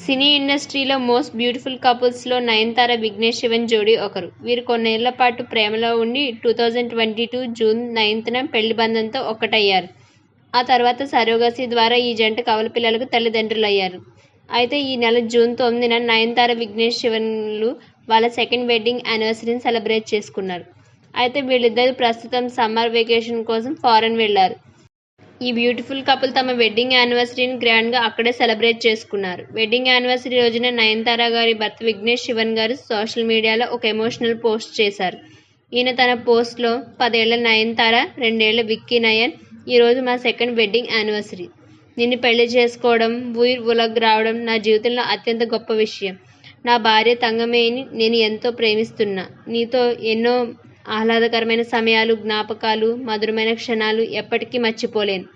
సినీ ఇండస్ట్రీలో most beautiful కపుల్స్లో Nayanthara Vignesh Sivan జోడీ ఒకరు. వీరు కొన్నేళ్ల పాటు ప్రేమలో ఉండి 2022 జూన్ 9న పెళ్లి బంధంతో ఒక్కటయ్యారు. ఆ తర్వాత సరోగసీ ద్వారా ఈ జంట కవల పిల్లలకు తల్లిదండ్రులయ్యారు. అయితే ఈ నెల జూన్ 9న నయనతార విఘ్నేష్ శివన్లు వాళ్ళ సెకండ్ వెడ్డింగ్ యానివర్సరీని సెలబ్రేట్ చేసుకున్నారు. అయితే వీళ్ళిద్దరూ ప్రస్తుతం సమ్మర్ వెకేషన్ కోసం ఫారెన్ వెళ్లారు. ఈ బ్యూటిఫుల్ కపుల్ తమ వెడ్డింగ్ యానివర్సరీని గ్రాండ్గా అక్కడే సెలబ్రేట్ చేసుకున్నారు. వెడ్డింగ్ యానివర్సరీ రోజున నయనతార గారి భర్త విఘ్నేష్ శివన్ గారు సోషల్ మీడియాలో ఒక ఎమోషనల్ పోస్ట్ చేశారు. ఈయన తన పోస్ట్లో 10 ఏళ్ల నయనతార, 2 ఏళ్ల విక్కీ నయన్, ఈరోజు మా సెకండ్ వెడ్డింగ్ యానివర్సరీ. నిన్ను పెళ్లి చేసుకోవడం, ఊయిర్ ఉలగ్ రావడం నా జీవితంలో అత్యంత గొప్ప విషయం. నా భార్య తంగమేని నేను ఎంతో ప్రేమిస్తున్నా. నీతో ఎన్నో ఆహ్లాదకరమైన సమయాలు, జ్ఞాపకాలు, మధురమైన క్షణాలు ఎప్పటికీ మర్చిపోలేను.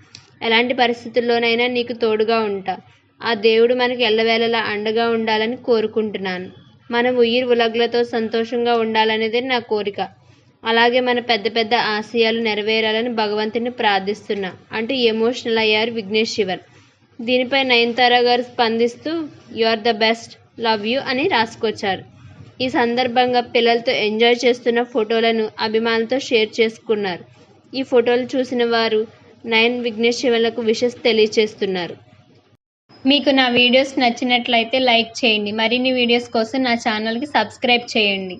ఎలాంటి పరిస్థితుల్లోనైనా నీకు తోడుగా ఉంటా. ఆ దేవుడు మనకి ఎల్లవేళలా అండగా ఉండాలని కోరుకుంటున్నాను. మన ఉయిర్ ఉలగ్లతో సంతోషంగా ఉండాలనేదే నా కోరిక. అలాగే మన పెద్ద పెద్ద ఆశయాలు నెరవేరాలని భగవంతుని ప్రార్థిస్తున్నా అంటూ ఎమోషనల్ అయ్యారు విఘ్నేష్ శివన్. దీనిపై నయనతార గారు స్పందిస్తూ you are the best, love you అని రాసుకొచ్చారు. ఈ సందర్భంగా పిల్లలతో ఎంజాయ్ చేస్తున్న ఫోటోలను అభిమానులతో షేర్ చేసుకున్నారు. ఈ ఫోటోలు చూసిన వారు నయన్, విఘ్నేష్ శివన్లకు విషెస్ తెలియజేస్తున్నారు. మీకు నా వీడియోస్ నచ్చినట్లయితే లైక్ చేయండి. మరిన్ని వీడియోస్ కోసం నా ఛానల్కి సబ్స్క్రైబ్ చేయండి.